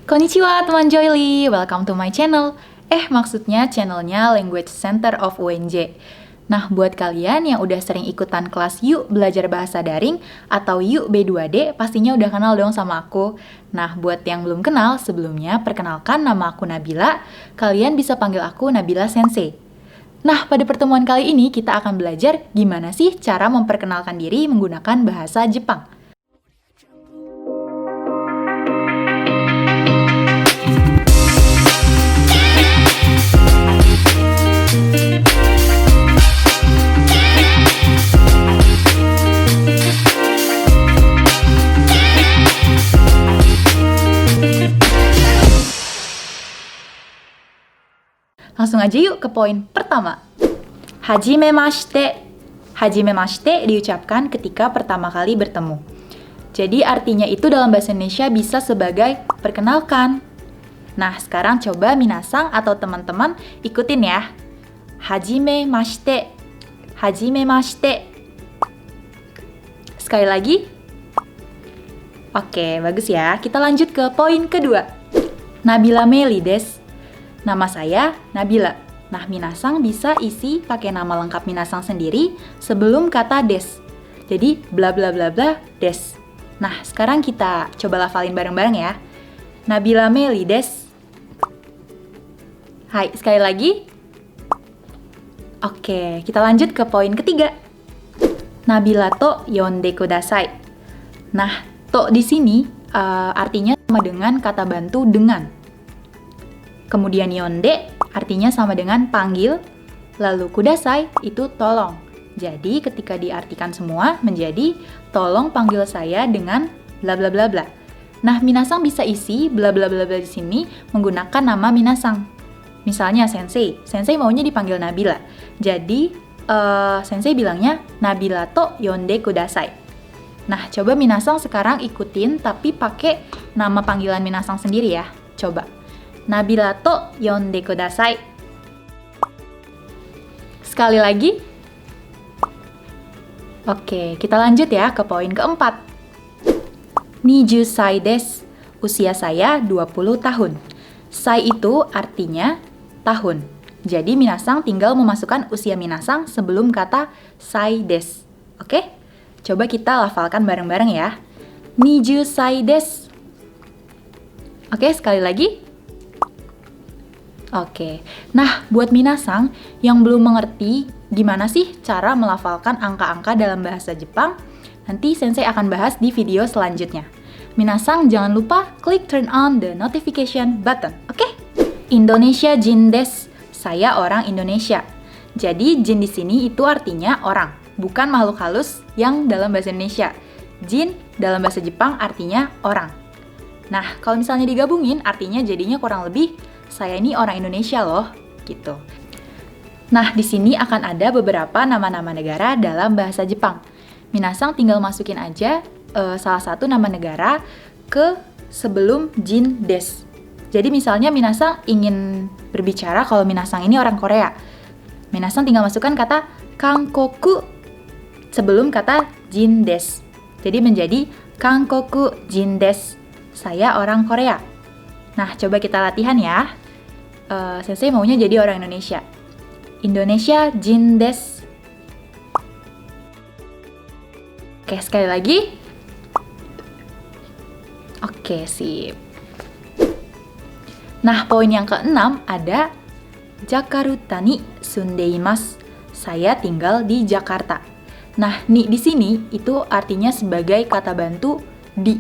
Konnichiwa teman Joyly, welcome to my channel. Maksudnya channelnya Language Center of UNJ. Nah, buat kalian yang udah sering ikutan kelas Yuk Belajar Bahasa Daring atau Yuk B2D, pastinya udah kenal dong sama aku. Nah, buat yang belum kenal, sebelumnya perkenalkan nama aku Nabila. Kalian bisa panggil aku Nabila Sensei. Nah, pada pertemuan kali ini kita akan belajar gimana sih cara memperkenalkan diri menggunakan bahasa Jepang. Langsung aja yuk ke poin pertama. Hajimemashite. Hajimemashite diucapkan ketika pertama kali bertemu. Jadi artinya itu dalam bahasa Indonesia bisa sebagai perkenalkan. Nah, sekarang coba minasang atau teman-teman ikutin ya. Hajimemashite. Hajimemashite. Sekali lagi. Oke, bagus ya. Kita lanjut ke poin kedua. Nabila Meli desu. Nama saya Nabila. Nah, minasang bisa isi pakai nama lengkap minasang sendiri sebelum kata des. Jadi, bla bla bla bla des. Nah, sekarang kita coba lafalin bareng-bareng ya. Nabila Meli desu. Hai, sekali lagi. Oke, kita lanjut ke poin ketiga. Nabila to yonde kudasai. Nah, to di sini artinya sama dengan kata bantu dengan. Kemudian yonde artinya sama dengan panggil, lalu kudasai itu tolong. Jadi ketika diartikan semua menjadi tolong panggil saya dengan bla bla bla bla. Nah, minasang bisa isi bla bla bla bla di sini menggunakan nama minasang. Misalnya sensei, sensei maunya dipanggil Nabila. Jadi sensei bilangnya Nabila to yonde kudasai. Nah, coba minasang sekarang ikutin tapi pakai nama panggilan minasang sendiri ya. Coba. Nabila to yonde kudasai. Sekali lagi. Oke, kita lanjut ya ke poin keempat. 20 sai desu. Usia saya 20 tahun. Sai itu artinya tahun. Jadi minasang tinggal memasukkan usia minasang sebelum kata sai desu. Oke? Coba kita lafalkan bareng-bareng ya. 20 sai desu. Oke, sekali lagi. Oke, nah buat minasang yang belum mengerti gimana sih cara melafalkan angka-angka dalam bahasa Jepang, nanti sensei akan bahas di video selanjutnya. Minasang jangan lupa klik turn on the notification button, oke? Indonesia jin desu, saya orang Indonesia. Jadi jin di sini itu artinya orang, bukan makhluk halus yang dalam bahasa Indonesia. Jin dalam bahasa Jepang artinya orang. Nah, kalau misalnya digabungin artinya jadinya kurang lebih saya ini orang Indonesia loh, gitu. Nah, di sini akan ada beberapa nama-nama negara dalam bahasa Jepang. Minasang tinggal masukin aja salah satu nama negara ke sebelum jin desu. Jadi misalnya minasang ingin berbicara kalau minasang ini orang Korea. Minasang tinggal masukkan kata Kangkoku sebelum kata jin desu. Jadi menjadi Kangkoku jin desu. Saya orang Korea. Nah, coba kita latihan ya. Sensei maunya jadi orang Indonesia. Indonesia jin desu. Oke, sekali lagi. Oke, sip. Nah, poin yang keenam ada Jakarta ni sundeimasu. Saya tinggal di Jakarta. Nah, ni di sini itu artinya sebagai kata bantu di.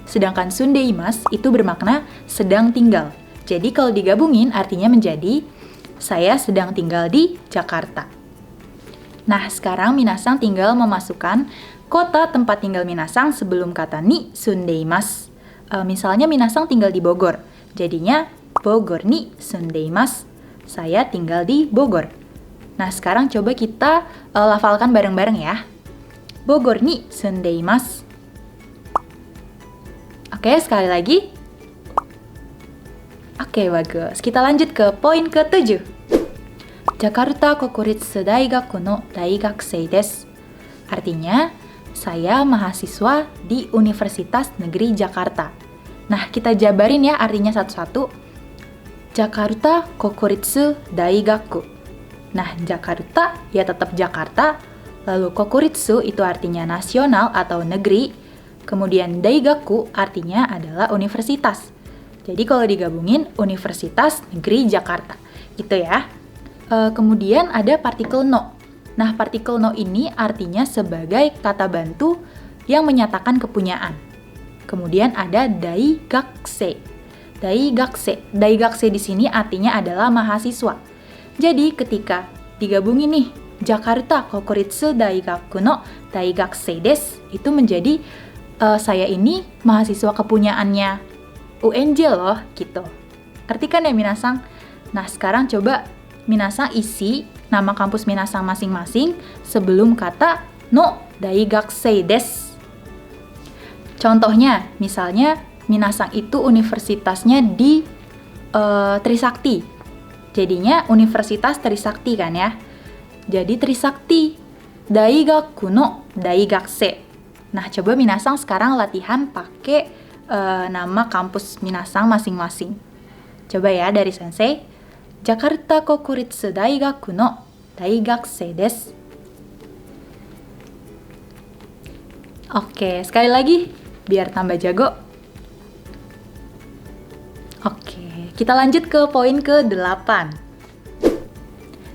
Sedangkan sundeimasu itu bermakna sedang tinggal. Jadi kalau digabungin artinya menjadi saya sedang tinggal di Jakarta. Nah, sekarang minasang tinggal memasukkan kota tempat tinggal minasang sebelum kata ni sundeimasu. Misalnya minasang tinggal di Bogor. Jadinya Bogor ni sundeimasu. Saya tinggal di Bogor. Nah, sekarang coba kita lafalkan bareng-bareng ya. Bogor ni sundeimasu. Oke, sekali lagi. Oke, bagus. Kita lanjut ke poin ke-7. Jakarta Kokuritsu Daigaku no Daigakusei desu. Artinya, saya mahasiswa di Universitas Negeri Jakarta. Nah, kita jabarin ya artinya satu-satu. Jakarta Kokuritsu Daigaku. Nah, Jakarta ya tetap Jakarta. Lalu Kokuritsu itu artinya nasional atau negeri. Kemudian Daigaku artinya adalah universitas. Jadi kalau digabungin Universitas Negeri Jakarta. Gitu ya. Kemudian ada partikel no. Nah, partikel no ini artinya sebagai kata bantu yang menyatakan kepunyaan. Kemudian ada daigakse. Daigakse di sini artinya adalah mahasiswa. Jadi ketika digabungin nih Jakarta Kokuritsu Daigaku no daigakse desu, itu menjadi saya ini mahasiswa kepunyaannya UNJ loh, gitu. Ngerti kan ya minasang? Nah, sekarang coba minasang isi nama kampus minasang masing-masing sebelum kata no daigakse desu. Contohnya, misalnya minasang itu universitasnya di Trisakti. Jadinya Universitas Trisakti kan ya. Jadi Trisakti Daigaku no Daigakse. Nah, coba minasang sekarang latihan pakai nama kampus minasang masing-masing. Coba ya dari sensei. Jakarta Kokuritsu Daigaku no Daigakse desu. Oke, sekali lagi biar tambah jago. Oke, kita lanjut ke poin ke-8.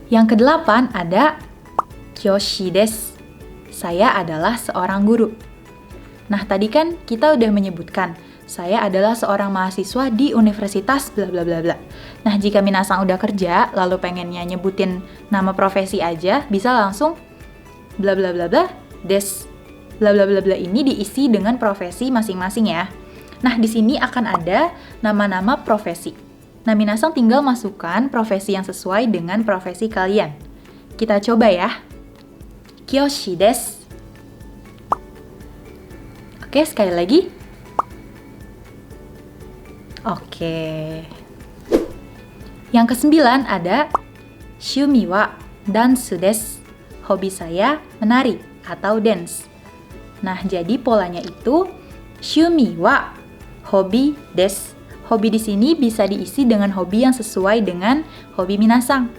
Yang ke-8 ada Kyoshi desu. Saya adalah seorang guru. Nah, tadi kan kita udah menyebutkan saya adalah seorang mahasiswa di universitas bla bla bla bla. Nah, jika minasang udah kerja lalu pengennya nyebutin nama profesi aja, bisa langsung bla bla bla bla desu. Bla bla bla bla ini diisi dengan profesi masing-masing ya. Nah, di sini akan ada nama-nama profesi. Nah, minasang tinggal masukkan profesi yang sesuai dengan profesi kalian. Kita coba ya. Kyoshi desu. Oke, sekali lagi. Oke. Yang ke-9 ada Shumi wa dansu desu. Hobi saya menari atau dance. Nah, jadi polanya itu Shumi wa hobi desu. Hobi di sini bisa diisi dengan hobi yang sesuai dengan hobi minasang.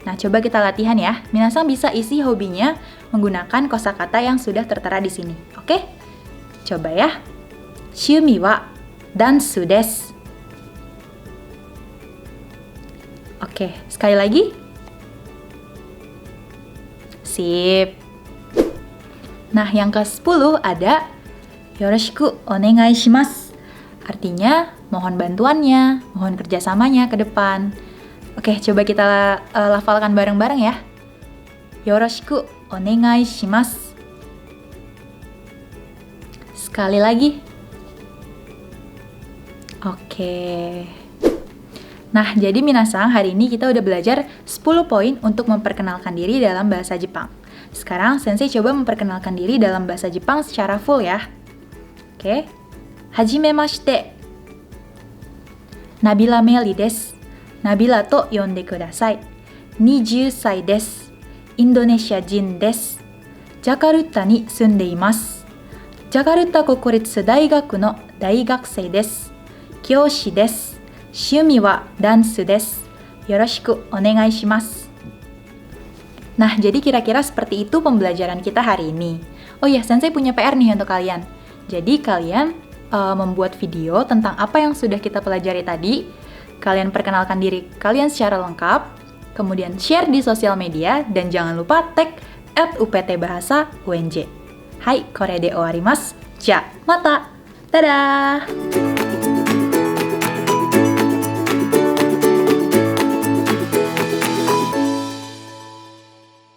Nah, coba kita latihan ya. Minasang bisa isi hobinya menggunakan kosakata yang sudah tertera di sini. Oke? Coba ya. Shumi wa dansu desu. Oke, sekali lagi. Sip. Nah, yang ke-10 ada Yoroshiku onegai shimasu. Artinya, mohon bantuannya, mohon kerjasamanya ke depan. Oke, coba kita lafalkan bareng-bareng ya. Yoroshiku onegai shimasu. Sekali lagi. Oke. Nah, jadi minasang, hari ini kita udah belajar 10 poin untuk memperkenalkan diri dalam bahasa Jepang. Sekarang sensei coba memperkenalkan diri dalam bahasa Jepang secara full ya. Oke. Hajimemashite. Nabila Meli desu. Nabila to yonde kudasai. 20 歳です。インドネシア人です。ジャカルタに住んでいます。ジャカルタ国立大学の大学生です。教師です。趣味はダンスです。よろしくお願いします。Nah, jadi kira-kira seperti itu pembelajaran kita hari ini. Oh ya, sensei punya PR nih untuk kalian. Jadi kalian membuat video tentang apa yang sudah kita pelajari tadi. Kalian perkenalkan diri kalian secara lengkap. Kemudian share di sosial media. Dan jangan lupa tag @UPT-Bahasa UNJ. Hai, kore de owarimasu. Ja, mata. Dadah!